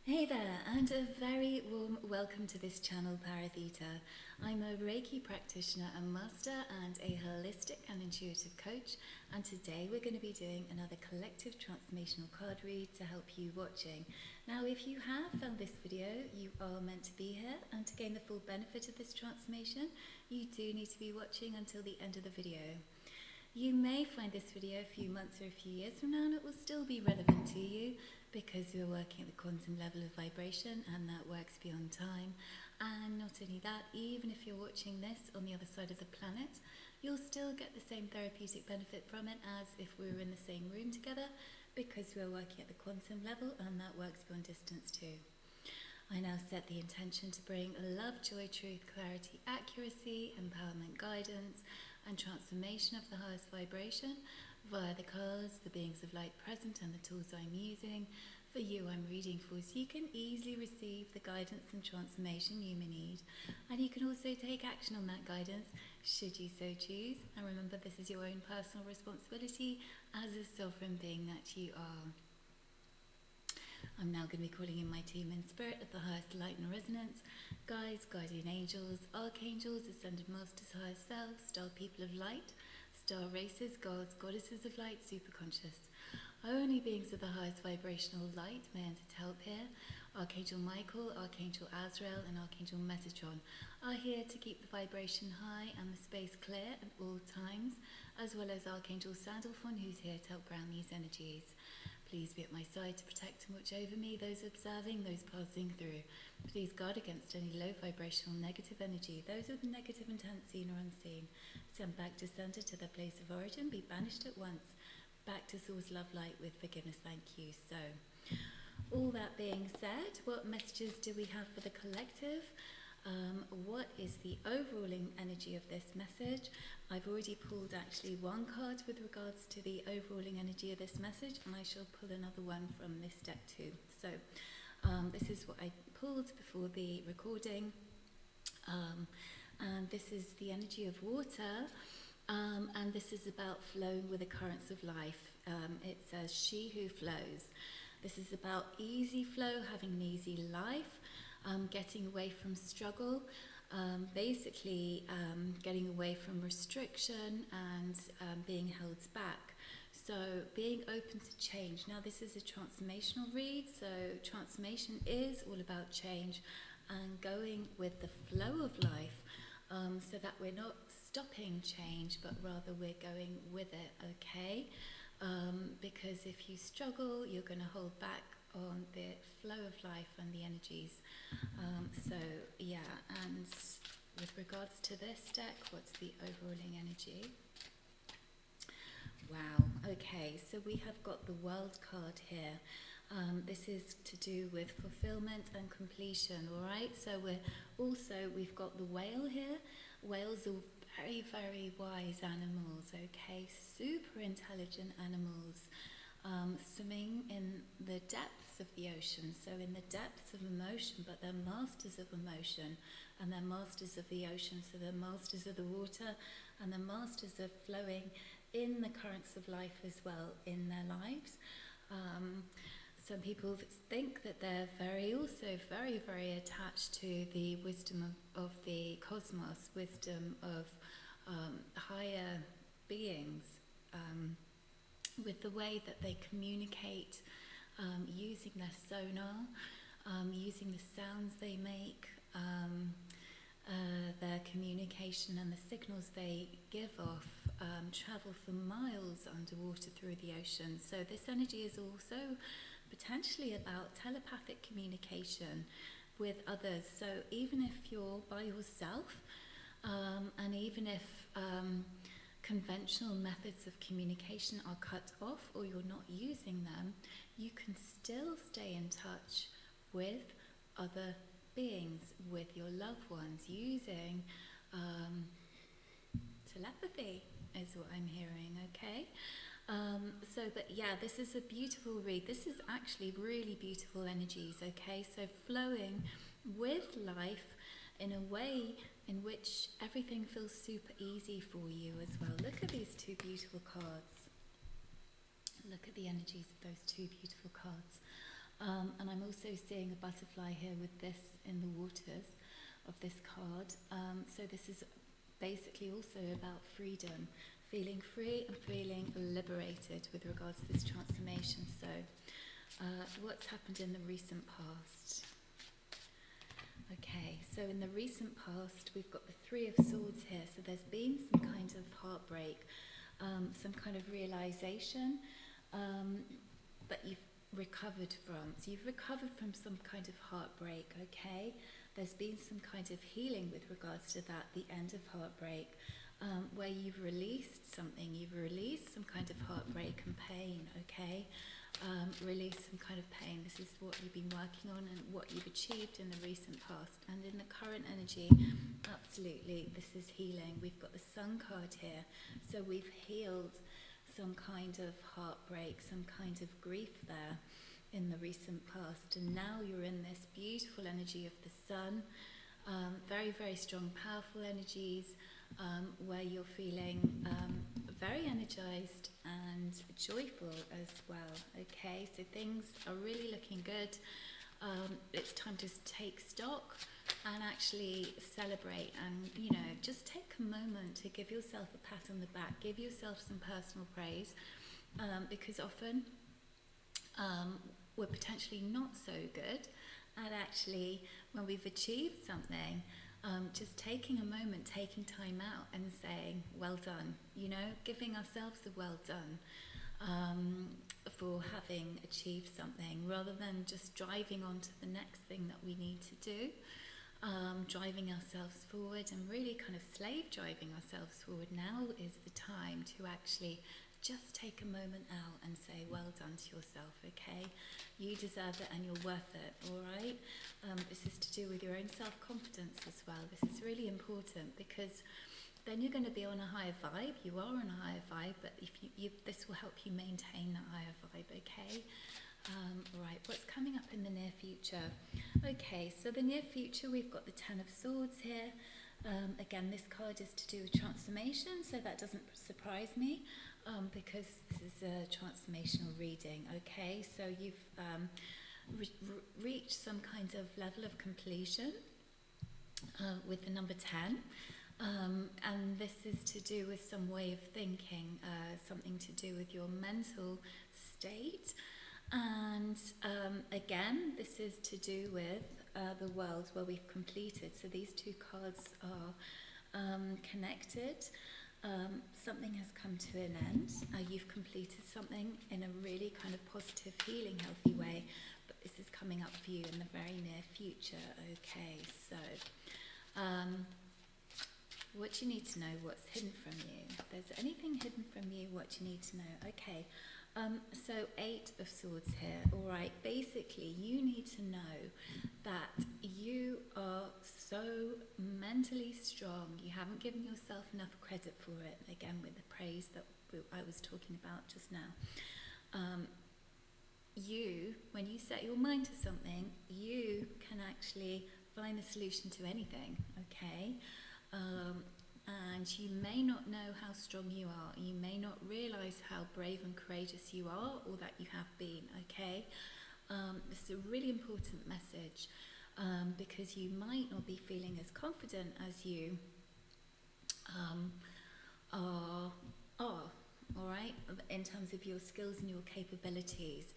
Hey there, and a very warm welcome to this channel, ParaTheta. I'm a Reiki practitioner and master and a holistic and intuitive coach, and today we're going to be doing another collective transformational card read to help you watching. Now, if you have found this video, you are meant to be here, and to gain the full benefit of this transformation, you do need to be watching until the end of the video. You may find this video a few months or a few years from now and it will still be relevant to you because we're working at the quantum level of vibration and that works beyond time. And not only that, even if you're watching this on the other side of the planet, you'll still get the same therapeutic benefit from it as if we were in the same room together because we're working at the quantum level and that works beyond distance too. I now set the intention to bring love, joy, truth, clarity, accuracy, empowerment, guidance, and transformation of the highest vibration via the cards, the beings of light present, and the tools I'm using. For you, I'm reading for so you can easily receive the guidance and transformation you may need. And you can also take action on that guidance should you so choose. And remember, this is your own personal responsibility as a sovereign being that you are. I'm now going to be calling in my team in spirit of the highest light and resonance, guides, guardian angels, archangels, ascended masters, higher self, star people of light, star races, gods, goddesses of light, superconscious. Only beings of the highest vibrational light may enter to help here. Archangel Michael, Archangel Azrael, and Archangel Metatron are here to keep the vibration high and the space clear at all times, as well as Archangel Sandalphon, who's here to help ground these energies. Please be at my side to protect and watch over me, those observing, those passing through. Please guard against any low vibrational negative energy, those with negative intent seen or unseen. Send back to center to their place of origin, be banished at once. Back to source love light with forgiveness, thank you. So, all that being said, what messages do we have for the collective? What is the overall energy of this message? I've already pulled actually one card with regards to the overall energy of this message, and I shall pull another one from this deck too. So this is what I pulled before the recording, and this is the energy of water, and this is about flowing with the currents of life. It says, she who flows. This is about easy flow, having an easy life. Getting away from struggle, basically getting away from restriction and being held back. So being open to change. Now this is a transformational read, so transformation is all about change and going with the flow of life, so that we're not stopping change, but rather we're going with it, okay? Because if you struggle, you're going to hold back on the flow of life and the energies. So yeah, and with regards to this deck, what's the overall energy? Wow, okay, so we have got the World card here. This is to do with fulfillment and completion, all right? So we've got the whale here. Whales are very, very wise animals, okay? Super intelligent animals. Swimming in the depths of the ocean, so in the depths of emotion, but they're masters of emotion and they're masters of the ocean, so they're masters of the water and they're masters of flowing in the currents of life as well in their lives. Some people think that they're very, very attached to the wisdom of the cosmos, wisdom of higher beings, with the way that they communicate, using their sonar, using the sounds they make, their communication and the signals they give off travel for miles underwater through the ocean. So this energy is also potentially about telepathic communication with others. So even if you're by yourself, and even if conventional methods of communication are cut off or you're not using them, you can still stay in touch with other beings, with your loved ones, using telepathy is what I'm hearing, okay? But yeah, this is a beautiful read. This is actually really beautiful energies, okay? So flowing with life in a way in which everything feels super easy for you as well. Look at these two beautiful cards. Look at the energies of those two beautiful cards. And I'm also seeing a butterfly here with this in the waters of this card. So this is basically also about freedom, feeling free and feeling liberated with regards to this transformation. So what's happened in the recent past? Okay, so in the recent past, we've got the Three of Swords here. So there's been some kind of heartbreak, some kind of realization that you've recovered from. So you've recovered from some kind of heartbreak, okay? There's been some kind of healing with regards to that, the end of heartbreak, where you've released something, you've released some kind of heartbreak and pain, okay? Release some kind of pain. This is what you've been working on and what you've achieved in the recent past. And in the current energy, absolutely, this is healing. We've got the Sun card here. So we've healed some kind of heartbreak, some kind of grief there in the recent past. And now you're in this beautiful energy of the Sun, very, very strong, powerful energies, where you're feeling very energized and joyful as well, okay? So things are really looking good. It's time to take stock and actually celebrate and, you know, just take a moment to give yourself a pat on the back, give yourself some personal praise, because often we're potentially not so good at actually, when we've achieved something, just taking a moment, taking time out and saying, well done, you know, giving ourselves a well done for having achieved something, rather than just driving on to the next thing that we need to do, driving ourselves forward and really kind of slave driving ourselves forward. Now is the time to actually just take a moment out and say, well done to yourself, okay? You deserve it and you're worth it, all right? This is to do with your own self-confidence as well. This is really important, because then you're going to be on a higher vibe. You are on a higher vibe, but if this will help you maintain that higher vibe, okay? Right, what's coming up in the near future? Okay, so the near future, we've got the Ten of Swords here. Again, this card is to do with transformation, so that doesn't surprise me, because this is a transformational reading, okay? So you've reached some kind of level of completion with the number 10, and this is to do with some way of thinking, something to do with your mental state, and again, this is to do with the world where we've completed. So these two cards are connected. Something has come to an end. You've completed something in a really kind of positive, healing, healthy way, but this is coming up for you in the very near future. Okay, so what do you need to know? What's hidden from you? If there's anything hidden from you, what do you need to know? Okay, so 8 of Swords here. All right, basically you need to know that you are so mentally strong. You haven't given yourself enough credit for it, again with the praise that I was talking about just now. You, when you set your mind to something, you can actually find a solution to anything, okay? And you may not know how strong you are. You may not realise how brave and courageous you are, or that you have been, okay? This is a really important message, because you might not be feeling as confident as you are, all right, in terms of your skills and your capabilities.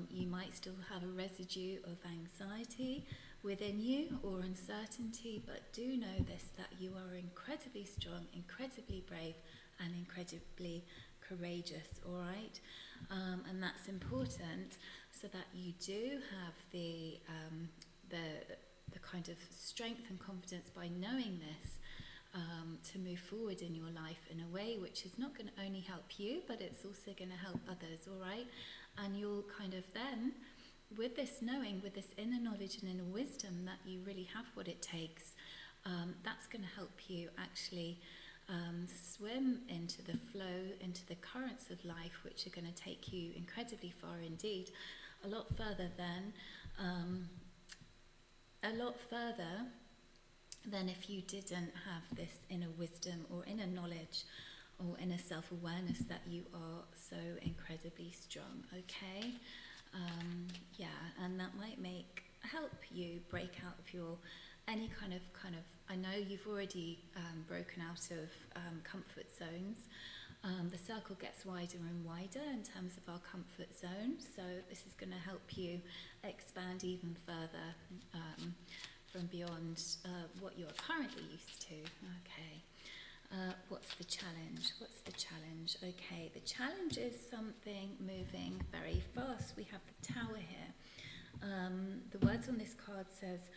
You might still have a residue of anxiety within you, or uncertainty, but do know this, that you are incredibly strong, incredibly brave, and incredibly courageous, all right? And that's important, so that you do have the kind of strength and confidence by knowing this, to move forward in your life in a way which is not going to only help you, but it's also going to help others, all right? And you'll kind of then, with this knowing, with this inner knowledge and inner wisdom that you really have what it takes, that's going to help you actually swim into the flow, into the currents of life, which are going to take you incredibly far indeed, a lot further than if you didn't have this inner wisdom or inner knowledge or inner self-awareness that you are so incredibly strong, okay? And that might help you break out of your any kind of I know you've already broken out of comfort zones. The circle gets wider and wider in terms of our comfort zone, so this is going to help you expand even further from beyond what you're currently used to. Okay. What's the challenge? Okay, the challenge is something moving very fast. We have the Tower here. The words on this card says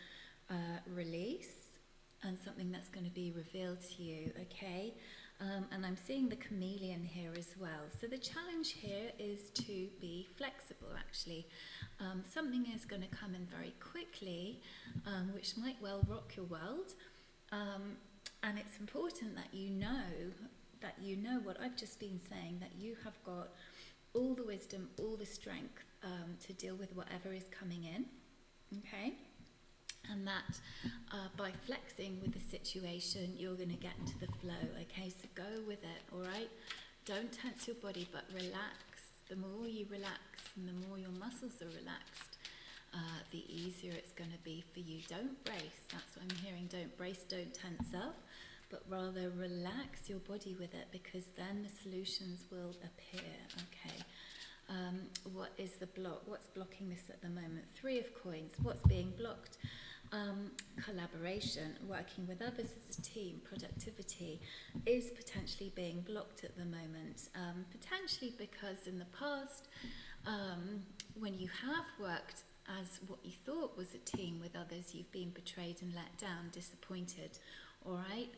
release, and something that's going to be revealed to you, okay? And I'm seeing the chameleon here as well. So the challenge here is to be flexible, actually. Something is going to come in very quickly, which might well rock your world. And it's important that you know what I've just been saying, that you have got all the wisdom, all the strength to deal with whatever is coming in, okay? And that by flexing with the situation, you're going to get into the flow, okay? So go with it, all right? Don't tense your body, but relax. The more you relax and the more your muscles are relaxed, the easier it's going to be for you. Don't brace. That's what I'm hearing. Don't brace, don't tense up, but rather relax your body with it, because then the solutions will appear, okay? What is the block? What's blocking this at the moment? 3 of coins. What's being blocked? Collaboration, working with others as a team, productivity is potentially being blocked at the moment. Potentially because in the past, when you have worked as what you thought was a team with others, you've been betrayed and let down, disappointed, all right?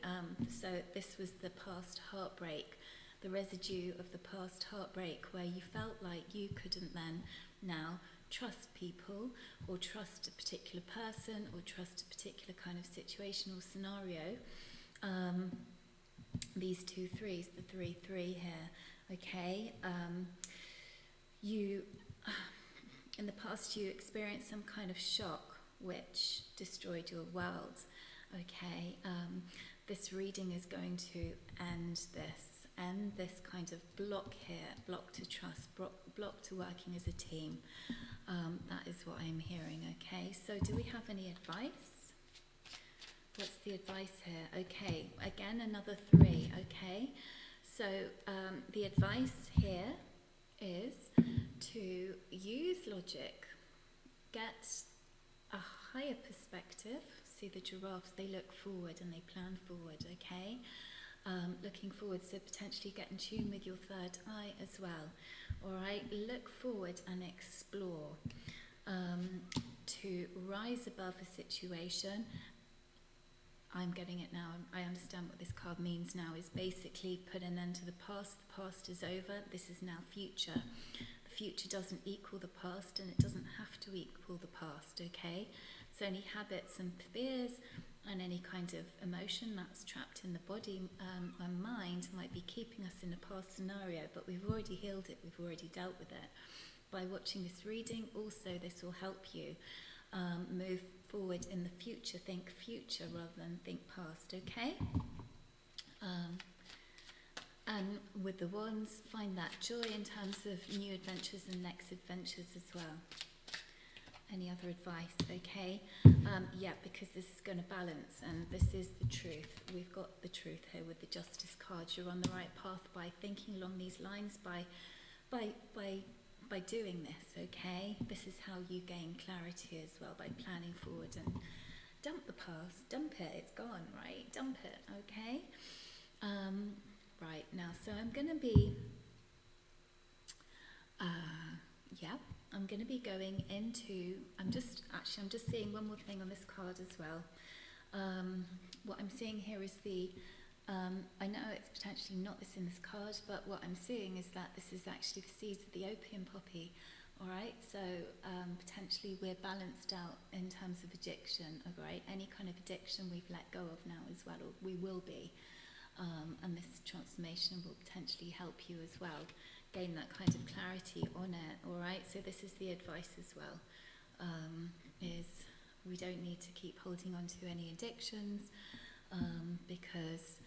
So this was the past heartbreak, the residue of the past heartbreak, where you felt like you couldn't then now trust people, or trust a particular person, or trust a particular kind of situation or scenario. These 2 3s, the 3 3 here, okay? In the past you experienced some kind of shock which destroyed your world, okay? This reading is going to end this kind of block here, block to trust, block to working as a team. That is what I'm hearing, okay? So do we have any advice? What's the advice here? Okay, again, another 3, okay? So the advice here is to use logic, get a higher perspective. See the giraffes, they look forward and they plan forward, okay? Looking forward, so potentially get in tune with your third eye as well. All right, look forward and explore to rise above a situation. I'm getting it now. I understand what this card means now, is basically put an end to the past. The past is over. This is now future. The future doesn't equal the past, and it doesn't have to equal the past, okay? So any habits and fears and any kind of emotion that's trapped in the body and mind might be keeping us in a past scenario, but we've already healed it, we've already dealt with it. By watching this reading, also this will help you move forward in the future. Think future rather than think past, okay? And with the wands, find that joy in terms of new adventures and next adventures as well. Any other advice? Okay. Yeah, because this is going to balance, and this is the truth. We've got the truth here with the Justice card. You're on the right path by thinking along these lines, by doing this, okay? This is how you gain clarity as well, by planning forward and dump the past. Dump it. It's gone, right? Dump it, okay? Right, now, so I'm going to be... I'm going to be going into, I'm just seeing one more thing on this card as well. What I'm seeing here is I know it's potentially not this in this card, but what I'm seeing is that this is actually the seeds of the opium poppy, all right? So potentially we're balanced out in terms of addiction, all right? Any kind of addiction we've let go of now as well, or we will be. And this transformation will potentially help you as well gain that kind of clarity on it, all right? So this is the advice as well, is we don't need to keep holding on to any addictions because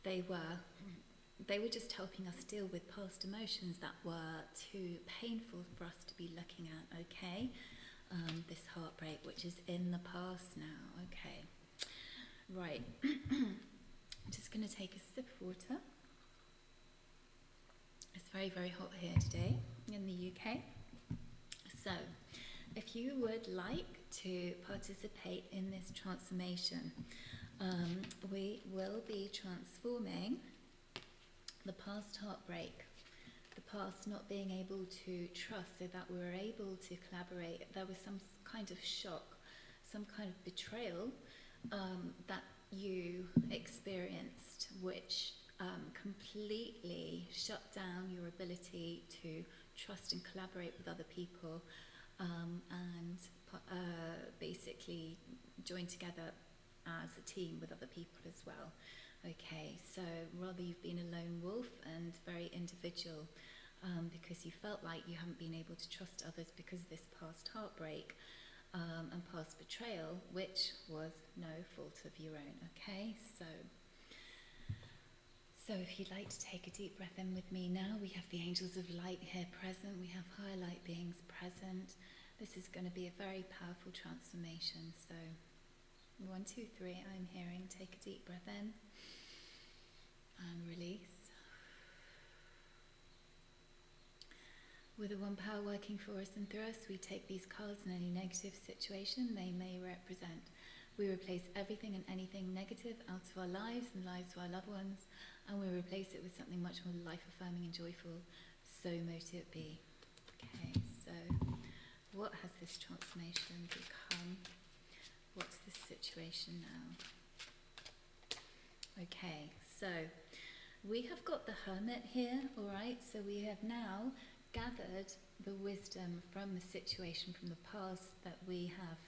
they were they were just helping us deal with past emotions that were too painful for us to be looking at, okay? This heartbreak, which is in the past now, okay? Right, I'm just going to take a sip of water. It's very, very hot here today in the UK. So, if you would like to participate in this transformation, we will be transforming the past heartbreak, the past not being able to trust so that we were able to collaborate. There was some kind of shock, some kind of betrayal that you experienced, which completely shut down your ability to trust and collaborate with other people, and basically join together as a team with other people as well. Okay, so rather you've been a lone wolf and very individual, because you felt like you haven't been able to trust others because of this past heartbreak and past betrayal, which was no fault of your own. Okay, so if you'd like to take a deep breath in with me now, we have the angels of light here present, we have higher light beings present. This is going to be a very powerful transformation. So 1, 2, 3, I'm hearing. Take a deep breath in and release. With the one power working for us and through us, we take these cards in any negative situation they may represent. We replace everything and anything negative out of our lives and lives of our loved ones, and we replace it with something much more life-affirming and joyful. So mote it be. Okay, so what has this transformation become? What's this situation now? Okay, so we have got the Hermit here, all right? So we have now gathered the wisdom from the situation from the past that we have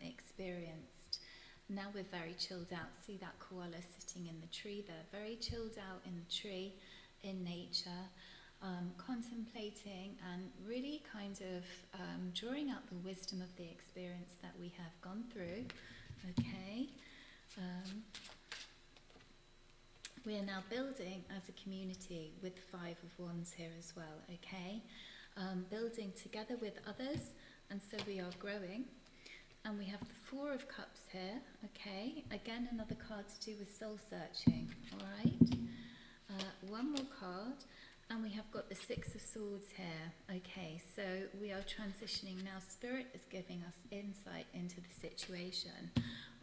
experienced. Now we're very chilled out. See that koala sitting in the tree there, very chilled out in the tree, in nature, contemplating and really kind of drawing out the wisdom of the experience that we have gone through. Okay. We are now building as a community with 5 of Wands here as well, okay? Building together with others, and so we are growing. And we have the 4 of Cups here, okay? Again, another card to do with soul searching, all right? One more card, and we have got the 6 of Swords here, okay? So we are transitioning now. Spirit is giving us insight into the situation.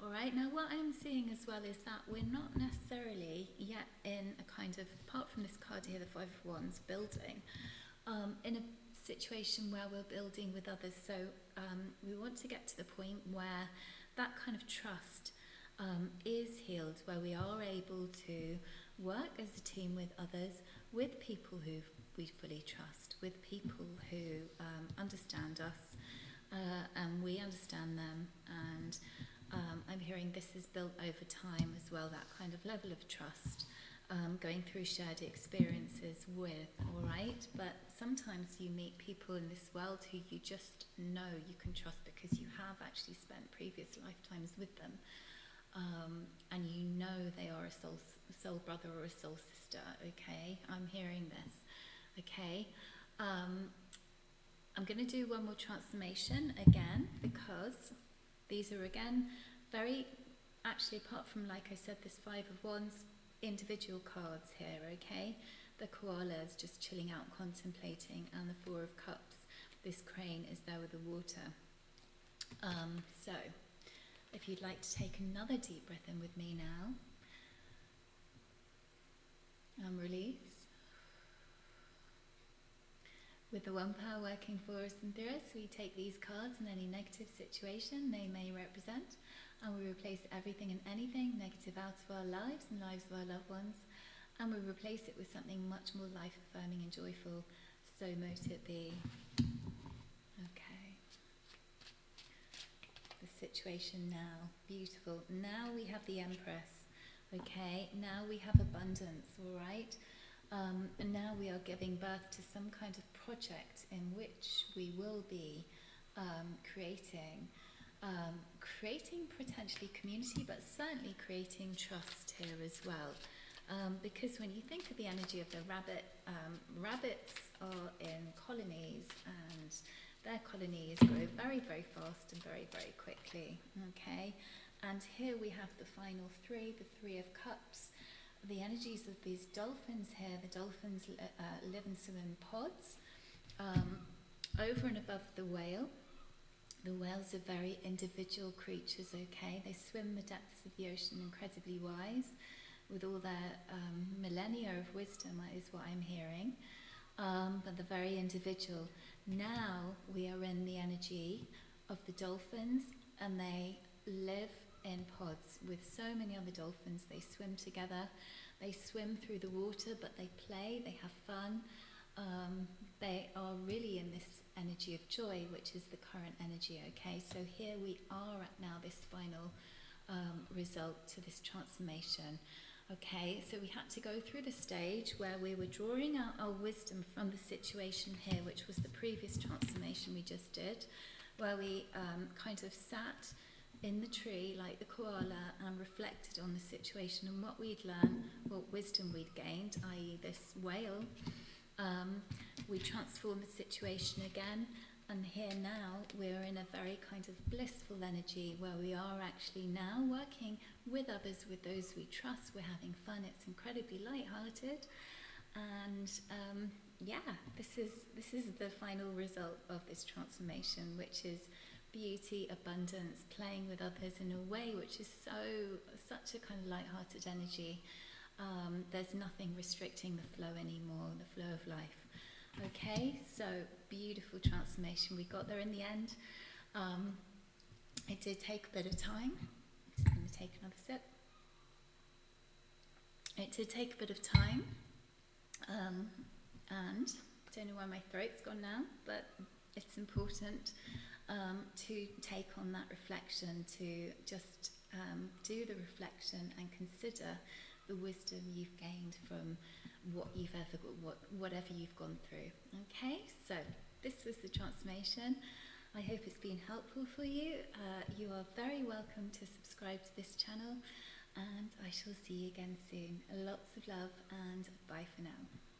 All right, now what I'm seeing as well is that we're not necessarily yet in a kind of, apart from this card here, the 5 of Wands, building, in a situation where we're building with others. So we want to get to the point where that kind of trust is healed, where we are able to work as a team with others, with people who we fully trust, with people who understand us, and we understand them, and I'm hearing this is built over time as well, that kind of level of trust, going through shared experiences with, all right? But sometimes you meet people in this world who you just know you can trust because you have actually spent previous lifetimes with them, and you know they are a soul brother or a soul sister, okay? I'm hearing this, okay? I'm going to do one more transformation again, because these are, again, very, actually, apart from, like I said, this 5 of Wands, individual cards here, okay? The koala is just chilling out, contemplating, and the 4 of Cups, this crane is there with the water. So, if you'd like to take another deep breath in with me now, and release. With the one power working for us and through us, we take these cards and any negative situation they may represent, and we replace everything and anything negative out of our lives and lives of our loved ones, and we replace it with something much more life-affirming and joyful. So mote it be. Okay. The situation now, beautiful. Now we have the Empress. Okay. Now we have abundance. All right. And now we are giving birth to some kind of project in which we will be creating potentially community, but certainly creating trust here as well. Because when you think of the energy of the rabbit, rabbits are in colonies, and their colonies grow very, very fast and very, very quickly. Okay, and here we have the final three, the Three of Cups. The energies of these dolphins here, the dolphins live and swim in pods, over and above the whale. The whales are very individual creatures, okay? They swim the depths of the ocean incredibly wise, with all their millennia of wisdom, is what I'm hearing, but they're very individual. Now we are in the energy of the dolphins, and they live in pods with so many other dolphins. They swim together, they swim through the water, but they play, they have fun. They are really in this energy of joy, which is the current energy, okay? So here we are at now, this final result to this transformation, okay? So we had to go through the stage where we were drawing out our wisdom from the situation here, which was the previous transformation we just did, where we kind of sat in the tree like the koala and reflected on the situation and what we'd learned, what wisdom we'd gained, i.e. this whale. We transform the situation again, and here now we're in a very kind of blissful energy where we are actually now working with others, with those we trust. We're having fun, it's incredibly light-hearted, and this is the final result of this transformation, which is beauty, abundance, playing with others in a way which is such a kind of light-hearted energy. There's nothing restricting the flow anymore, the flow of life. Okay, so beautiful transformation. We got there in the end. It did take a bit of time. I'm just going to take another sip. It did take a bit of time, and I don't know why my throat's gone now, but it's important to take on that reflection, to just do the reflection and consider the wisdom you've gained from whatever you've gone through. Okay, so this was the transformation. I hope it's been helpful for you. You are very welcome to subscribe to this channel, and I shall see you again soon. Lots of love, and bye for now.